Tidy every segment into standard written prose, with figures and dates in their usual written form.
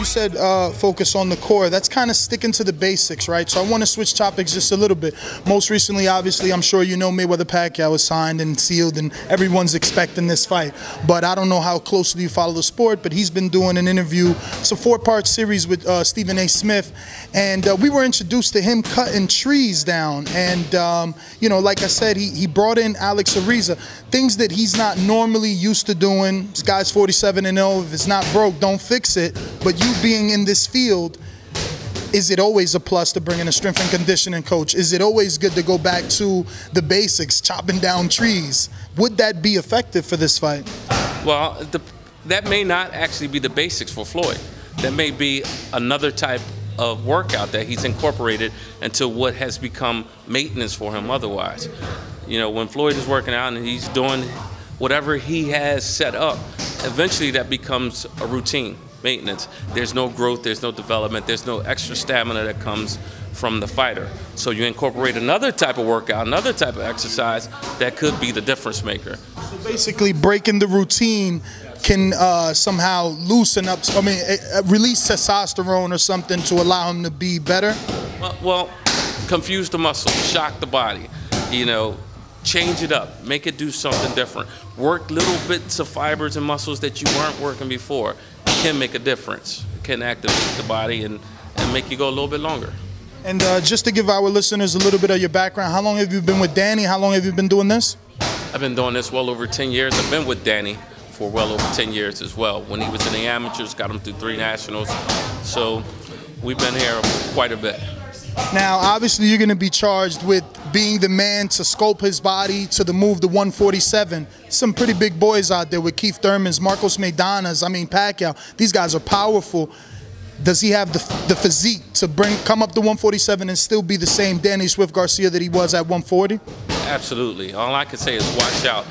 You said focus on the core. That's kind of sticking to the basics, right? So I want to switch topics just a little bit. Most recently, obviously, I'm sure you know Mayweather Pacquiao was signed and sealed, and everyone's expecting this fight. But I don't know how closely you follow the sport, but he's been doing an interview. It's a 4-part series with Stephen A. Smith, and we were introduced to him cutting trees down. And, you know, like I said, he brought in Alex Ariza, things that he's not normally used to doing. This guy's 47-0. If it's not broke, don't fix it. But you being in this field, is it always a plus to bring in a strength and conditioning coach? Is it always good to go back to the basics, chopping down trees? Would that be effective for this fight? Well, that may not actually be the basics for Floyd. That may be another type of workout that he's incorporated into what has become maintenance for him otherwise. You know, when Floyd is working out and he's doing whatever he has set up, eventually that becomes a routine. Maintenance. There's no growth, there's no development, there's no extra stamina that comes from the fighter. So you incorporate another type of workout, another type of exercise that could be the difference maker. So basically breaking the routine can somehow loosen up, release testosterone or something to allow him to be better? Well, confuse the muscle, shock the body, you know, change it up, make it do something different. Work little bits of fibers and muscles that you weren't working before. It can make a difference. It can activate the body and make you go a little bit longer. And just to give our listeners a little bit of your background, how long have you been with Danny? How long have you been doing this? I've been doing this well over 10 years. I've been with Danny for well over 10 years as well. When he was in the amateurs, got him through 3 nationals. So we've been here quite a bit. Now, obviously, you're going to be charged with being the man to sculpt his body to the move to 147. Some pretty big boys out there with Keith Thurman's, Marcos Maidanas, Pacquiao. These guys are powerful. Does he have the physique to come up to 147 and still be the same Danny Swift Garcia that he was at 140? Absolutely. All I can say is watch out.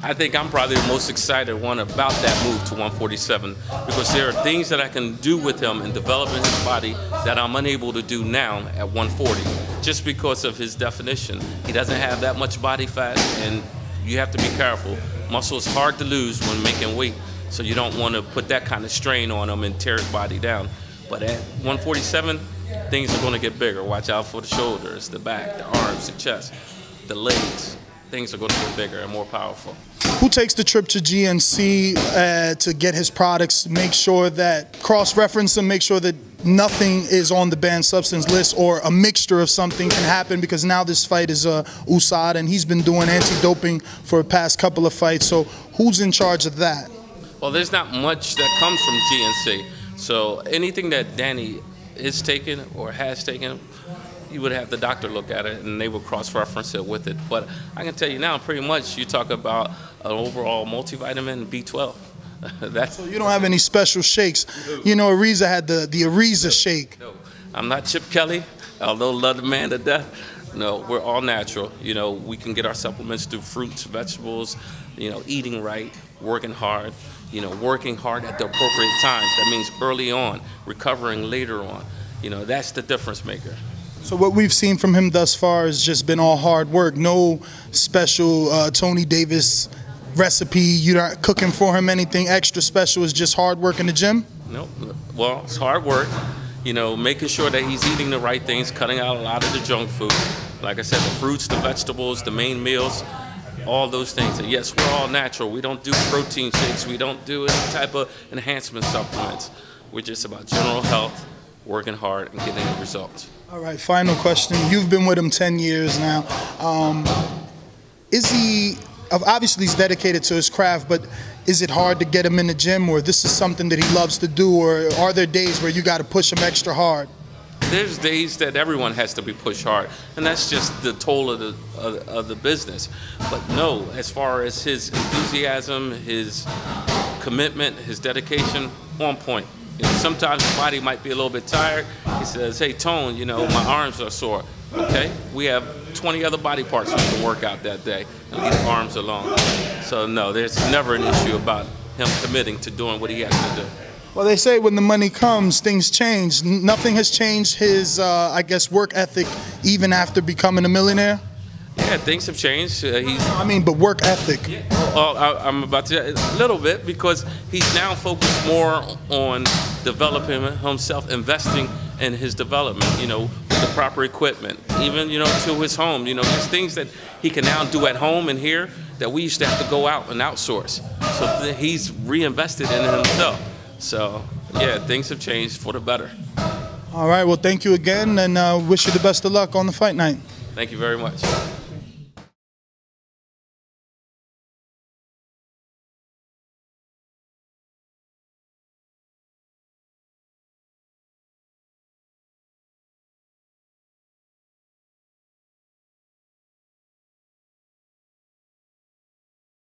I think I'm probably the most excited one about that move to 147 because there are things that I can do with him in developing his body that I'm unable to do now at 140 just because of his definition. He doesn't have that much body fat, and you have to be careful. Muscle is hard to lose when making weight, so you don't want to put that kind of strain on him and tear his body down. But at 147, things are going to get bigger. Watch out for the shoulders, the back, the arms, the chest, the legs. Things are going to get bigger and more powerful. Who takes the trip to GNC to get his products, make sure that, cross-reference them, make sure that nothing is on the banned substance list or a mixture of something can happen, because now this fight is USADA and he's been doing anti-doping for the past couple of fights. So who's in charge of that? Well, there's not much that comes from GNC. So anything that Danny is taking or has taken, you would have the doctor look at it and they would cross-reference it with it. But I can tell you now, pretty much, you talk about an overall multivitamin, B12. So you don't have any special shakes? No. You know, Ariza had the Ariza shake. No, I'm not Chip Kelly, although love the man to death. No, we're all natural. You know, we can get our supplements through fruits, vegetables, you know, eating right, working hard, you know, working hard at the appropriate times. That means early on, recovering later on. You know, that's the difference maker. So what we've seen from him thus far has just been all hard work. No special Tony Davis recipe. You're not cooking for him anything extra special. It's just hard work in the gym? No. Well, it's hard work. You know, making sure that he's eating the right things, cutting out a lot of the junk food. Like I said, the fruits, the vegetables, the main meals, all those things. And yes, we're all natural. We don't do protein shakes. We don't do any type of enhancement supplements. We're just about general health, working hard, and getting the results. All right, final question. You've been with him 10 years now. Is he, obviously he's dedicated to his craft, but is it hard to get him in the gym, or this is something that he loves to do, or are there days where you got to push him extra hard? There's days that everyone has to be pushed hard, and that's just the toll of the business. But no, as far as his enthusiasm, his commitment, his dedication, on point. You know, sometimes the body might be a little bit tired. He says, hey, Tone, you know, my arms are sore. Okay, we have 20 other body parts we can work out that day and leave the arms alone. So no, there's never an issue about him committing to doing what he has to do. Well, they say when the money comes, things change. Nothing has changed his, I guess, work ethic even after becoming a millionaire? Yeah, things have changed. But work ethic. Yeah. Well, I'm about to a little bit, because he's now focused more on developing himself, investing in his development, you know, with the proper equipment, even, you know, to his home. You know, there's things that he can now do at home and here that we used to have to go out and outsource. So he's reinvested in himself. So, yeah, things have changed for the better. All right, well, thank you again, and wish you the best of luck on the fight night. Thank you very much.